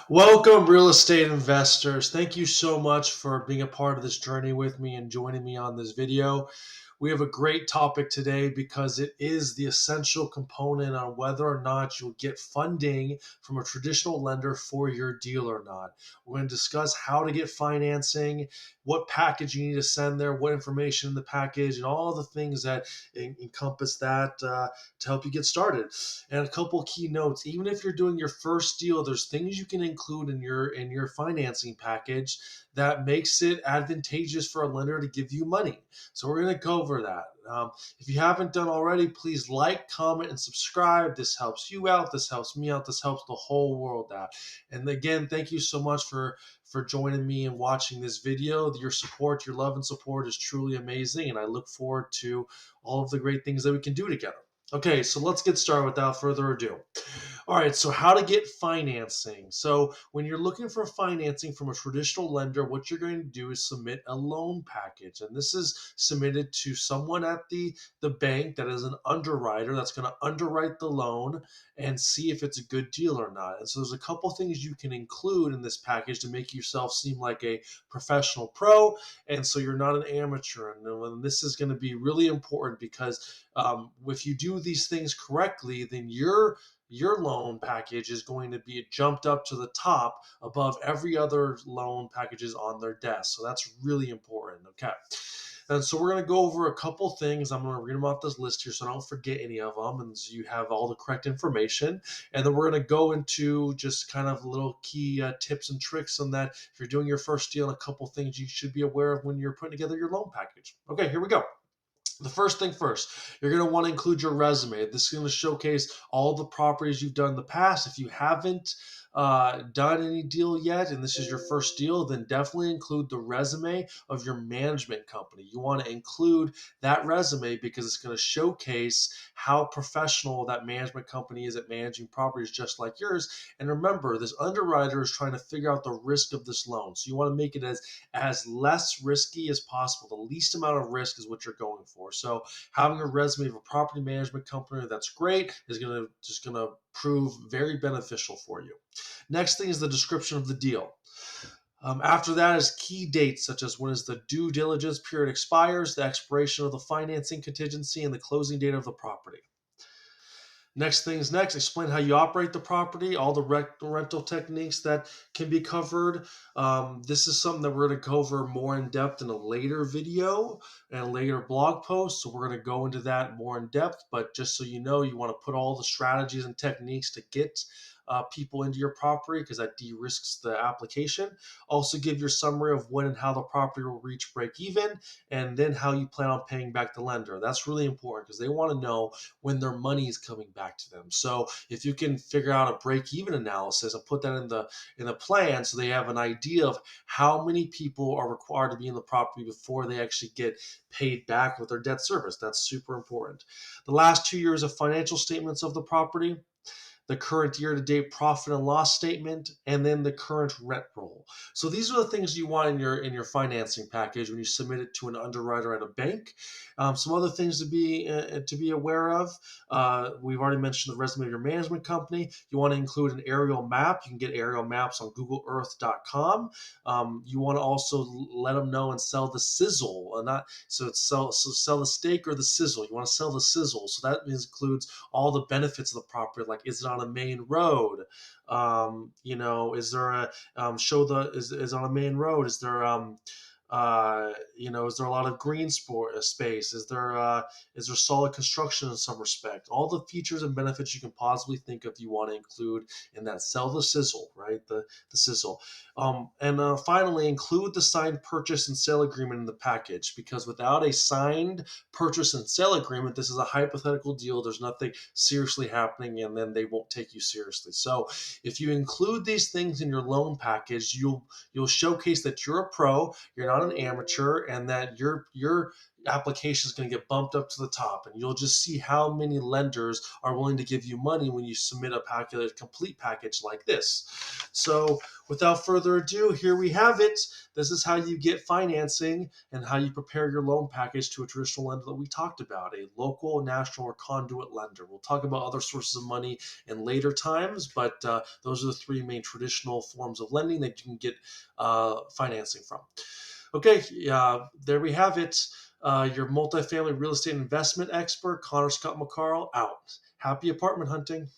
Welcome, real estate investors. Thank you so much for being a part of this journey with me and joining me on this video. We have a great topic today because it is the essential component on whether or not you'll get funding from a traditional lender for your deal or not. We're going to discuss how to get financing, what package you need to send there, what information in the package, and all the things that encompass that to help you get started. And a couple key notes: even if you're doing your first deal, there's things you can include in your financing package that makes it advantageous for a lender to give you money. So we're going to go over that. If you haven't done already, please like, comment, and subscribe. This helps you out. This helps me out. This helps the whole world out. And again, thank you so much for joining me and watching this video. Your support, your love and support is truly amazing, and I look forward to all of the great things that we can do together. Okay, so let's get started without further ado. All right, so how to get financing. So when you're looking for financing from a traditional lender, what you're going to do is submit a loan package. And this is submitted to someone at the bank that is an underwriter that's going to underwrite the loan and see if it's a good deal or not. And so there's a couple things you can include in this package to make yourself seem like a professional pro, and so you're not an amateur. And this is going to be really important because if you do these things correctly, then your loan package is going to be jumped up to the top above every other loan packages on their desk. So that's really important. Okay. And so we're going to go over a couple things. I'm going to read them off this list here so I don't forget any of them and so you have all the correct information. And then we're going to go into just kind of little key tips and tricks on that. If you're doing your first deal, and a couple things you should be aware of when you're putting together your loan package. Okay, here we go. The first thing first, you're going to want to include your resume. This is going to showcase all the properties you've done in the past. If you haven't done any deal yet and this is your first deal, then definitely include the resume of your management company. You want to include that resume because it's going to showcase how professional that management company is at managing properties just like yours. And remember, this underwriter is trying to figure out the risk of this loan. So you want to make it as less risky as possible. The least amount of risk is what you're going for. So having a resume of a property management company that's great is just going to prove very beneficial for you. Next thing is the description of the deal. After that is key dates such as when is the due diligence period expires, the expiration of the financing contingency, and the closing date of the property. Next things next, explain how you operate the property, all the rental techniques that can be covered. This is something that we're going to cover more in depth in a later video and a later blog post. So we're going to go into that more in depth. But just so you know, you want to put all the strategies and techniques to get people into your property because that de-risks the application. Also give your summary of when and how the property will reach break even and then how you plan on paying back the lender. That's really important because they want to know when their money is coming back to them. So if you can figure out a break-even analysis and put that in the plan, so they have an idea of how many people are required to be in the property before they actually get paid back with their debt service. That's super important. The last 2 years of financial statements of the property, the current year-to-date profit and loss statement, and then the current rent roll. So these are the things you want in your financing package when you submit it to an underwriter at a bank. Some other things to be aware of. We've already mentioned the resume of your management company. You want to include an aerial map. You can get aerial maps on GoogleEarth.com. You want to also let them know and sell the sizzle, not so it's sell the steak or the sizzle. You want to sell the sizzle, so that includes all the benefits of the property, like is it on a main road? Is there a show the is on a main road? Is there is there a lot of green space? Is there solid construction in some respect? All the features and benefits you can possibly think of, you want to include in that. Sell the sizzle, right? The sizzle. And finally, include the signed purchase and sale agreement in the package, because without a signed purchase and sale agreement, this is a hypothetical deal. There's nothing seriously happening, and then they won't take you seriously. So if you include these things in your loan package, you'll showcase that you're a pro, you're not an amateur, and that your application is going to get bumped up to the top, and you'll just see how many lenders are willing to give you money when you submit a complete package like this. So, without further ado, here we have it. This is how you get financing and how you prepare your loan package to a traditional lender that we talked about, a local, national, or conduit lender. We'll talk about other sources of money in later times, but those are the three main traditional forms of lending that you can get financing from. Okay, there we have it. Your multifamily real estate investment expert, Connor Scott McCarl, out. Happy apartment hunting.